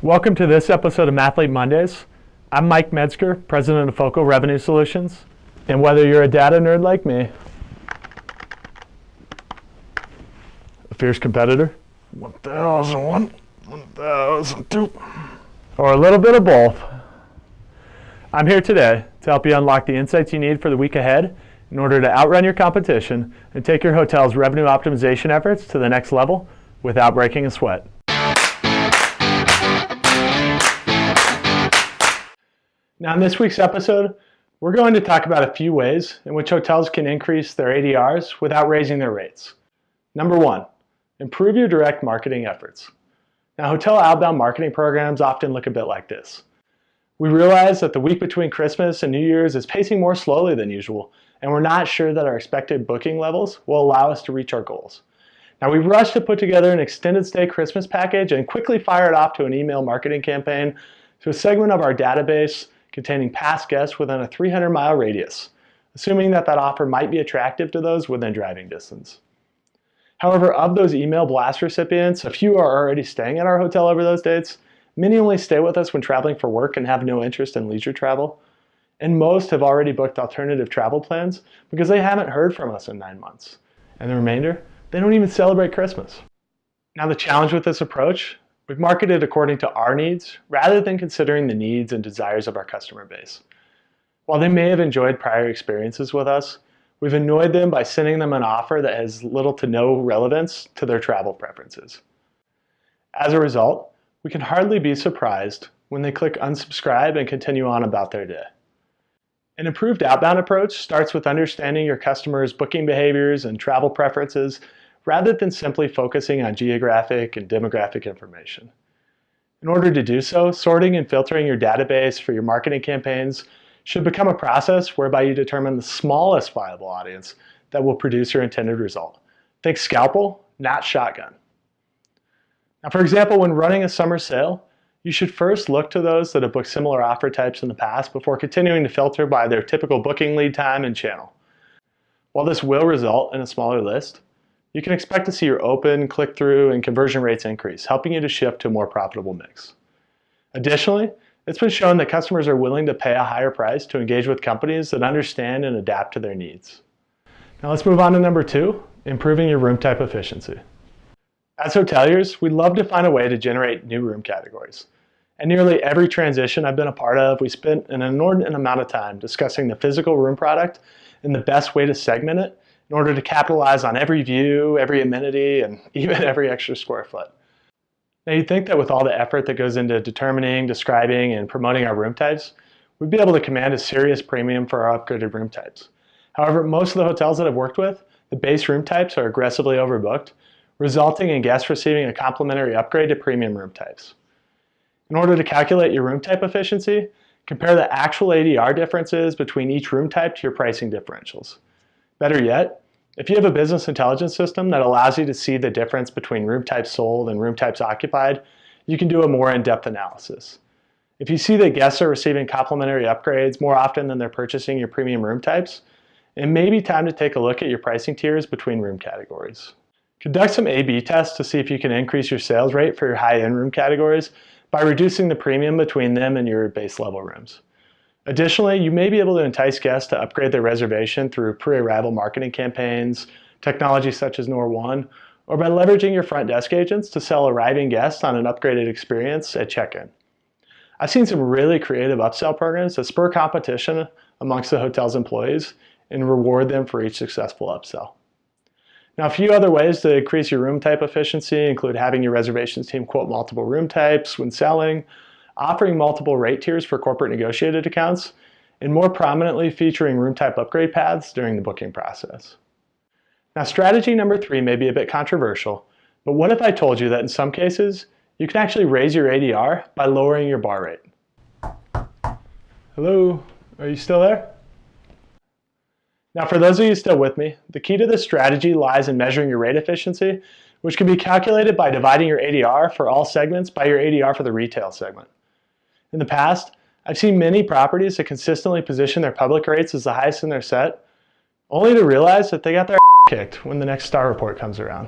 Welcome to this episode of Mathlete Mondays. I'm Mike Metzger, president of Focal Revenue Solutions. And whether you're a data nerd like me, a fierce competitor, 1001, 1002, or a little bit of both, I'm here today to help you unlock the insights you need for the week ahead in order to outrun your competition and take your hotel's revenue optimization efforts to the next level without breaking a sweat. Now in this week's episode, we're going to talk about a few ways in which hotels can increase their ADRs without raising their rates. Number one, improve your direct marketing efforts. Now hotel outbound marketing programs often look a bit like this. We realize that the week between Christmas and New Year's is pacing more slowly than usual, and we're not sure that our expected booking levels will allow us to reach our goals. Now we rushed to put together an extended stay Christmas package and quickly fire it off to an email marketing campaign to a segment of our database containing past guests within a 300-mile radius, assuming that offer might be attractive to those within driving distance. However, of those email blast recipients, a few are already staying at our hotel over those dates, many only stay with us when traveling for work and have no interest in leisure travel, and most have already booked alternative travel plans because they haven't heard from us in 9 months. And the remainder, they don't even celebrate Christmas. Now the challenge with this approach, we've marketed according to our needs rather than considering the needs and desires of our customer base. While they may have enjoyed prior experiences with us, we've annoyed them by sending them an offer that has little to no relevance to their travel preferences. As a result, we can hardly be surprised when they click unsubscribe and continue on about their day. An improved outbound approach starts with understanding your customers' booking behaviors and travel preferences rather than simply focusing on geographic and demographic information. In order to do so, sorting and filtering your database for your marketing campaigns should become a process whereby you determine the smallest viable audience that will produce your intended result. Think scalpel, not shotgun. Now, for example, when running a summer sale, you should first look to those that have booked similar offer types in the past before continuing to filter by their typical booking lead time and channel. While this will result in a smaller list, you can expect to see your open, click-through, and conversion rates increase, helping you to shift to a more profitable mix. Additionally, it's been shown that customers are willing to pay a higher price to engage with companies that understand and adapt to their needs. Now let's move on to number two, improving your room type efficiency. As hoteliers, we love to find a way to generate new room categories. And nearly every transition I've been a part of, we spent an inordinate amount of time discussing the physical room product and the best way to segment it in order to capitalize on every view, every amenity, and even every extra square foot. Now you'd think that with all the effort that goes into determining, describing, and promoting our room types, we'd be able to command a serious premium for our upgraded room types. However, most of the hotels that I've worked with, the base room types are aggressively overbooked, resulting in guests receiving a complimentary upgrade to premium room types. In order to calculate your room type efficiency, compare the actual ADR differences between each room type to your pricing differentials. Better yet, if you have a business intelligence system that allows you to see the difference between room types sold and room types occupied, you can do a more in-depth analysis. If you see that guests are receiving complimentary upgrades more often than they're purchasing your premium room types, it may be time to take a look at your pricing tiers between room categories. Conduct some A/B tests to see if you can increase your sales rate for your high-end room categories by reducing the premium between them and your base level rooms. Additionally, you may be able to entice guests to upgrade their reservation through pre-arrival marketing campaigns, technology such as Nor1, or by leveraging your front desk agents to sell arriving guests on an upgraded experience at check-in. I've seen some really creative upsell programs that spur competition amongst the hotel's employees and reward them for each successful upsell. Now, a few other ways to increase your room type efficiency include having your reservations team quote multiple room types when selling, offering multiple rate tiers for corporate negotiated accounts, and more prominently featuring room type upgrade paths during the booking process. Now, strategy number three may be a bit controversial, but what if I told you that in some cases, you can actually raise your ADR by lowering your bar rate? Hello, are you still there? Now, for those of you still with me, the key to this strategy lies in measuring your rate efficiency, which can be calculated by dividing your ADR for all segments by your ADR for the retail segment. In the past, I've seen many properties that consistently position their public rates as the highest in their set, only to realize that they got their kicked when the next star report comes around.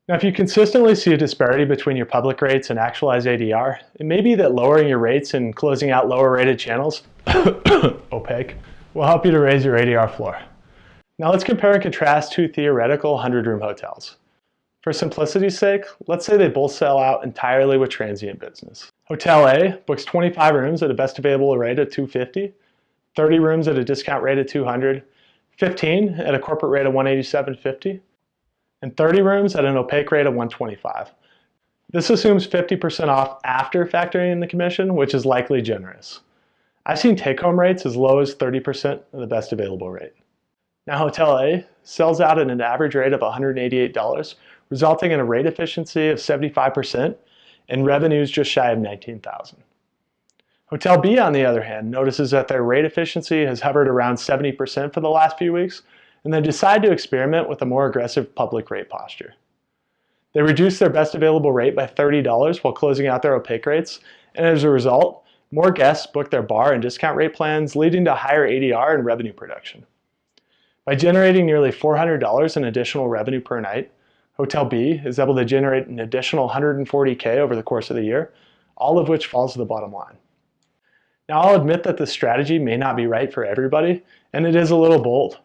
Now, if you consistently see a disparity between your public rates and actualized ADR, it may be that lowering your rates and closing out lower rated channels, opaque, will help you to raise your ADR floor. Now let's compare and contrast two theoretical 100-room hotels. For simplicity's sake, let's say they both sell out entirely with transient business. Hotel A books 25 rooms at a best available rate of $250, 30 rooms at a discount rate of $200, 15 at a corporate rate of $187.50, and 30 rooms at an opaque rate of $125. This assumes 50% off after factoring in the commission, which is likely generous. I've seen take-home rates as low as 30% of the best available rate. Now Hotel A sells out at an average rate of $188, resulting in a rate efficiency of 75% and revenues just shy of $19,000. Hotel B, on the other hand, notices that their rate efficiency has hovered around 70% for the last few weeks, and they decide to experiment with a more aggressive public rate posture. They reduce their best available rate by $30 while closing out their opaque rates, and as a result, more guests book their bar and discount rate plans, leading to higher ADR and revenue production. By generating nearly $400 in additional revenue per night, Hotel B is able to generate an additional $140K over the course of the year, all of which falls to the bottom line. Now, I'll admit that this strategy may not be right for everybody, and it is a little bold.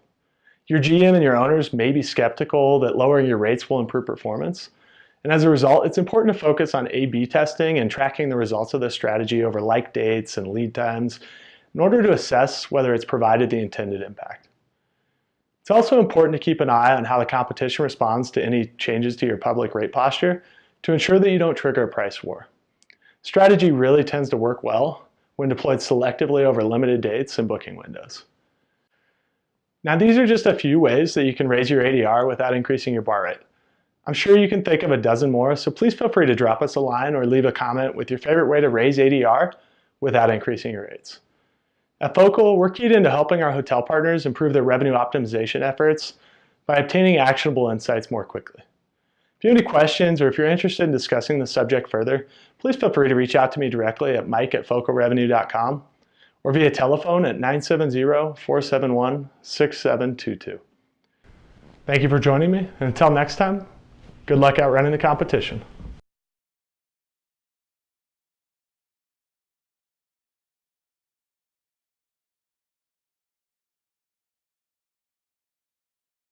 Your GM and your owners may be skeptical that lowering your rates will improve performance, and as a result, it's important to focus on A/B testing and tracking the results of this strategy over like dates and lead times in order to assess whether it's provided the intended impact. It's also important to keep an eye on how the competition responds to any changes to your public rate posture to ensure that you don't trigger a price war. Strategy really tends to work well when deployed selectively over limited dates and booking windows. Now, these are just a few ways that you can raise your ADR without increasing your bar rate. I'm sure you can think of a dozen more, so please feel free to drop us a line or leave a comment with your favorite way to raise ADR without increasing your rates. At Focal, we're keyed into helping our hotel partners improve their revenue optimization efforts by obtaining actionable insights more quickly. If you have any questions or if you're interested in discussing the subject further, please feel free to reach out to me directly at mike@focalrevenue.com or via telephone at 970-471-6722. Thank you for joining me, and until next time, good luck out running the competition.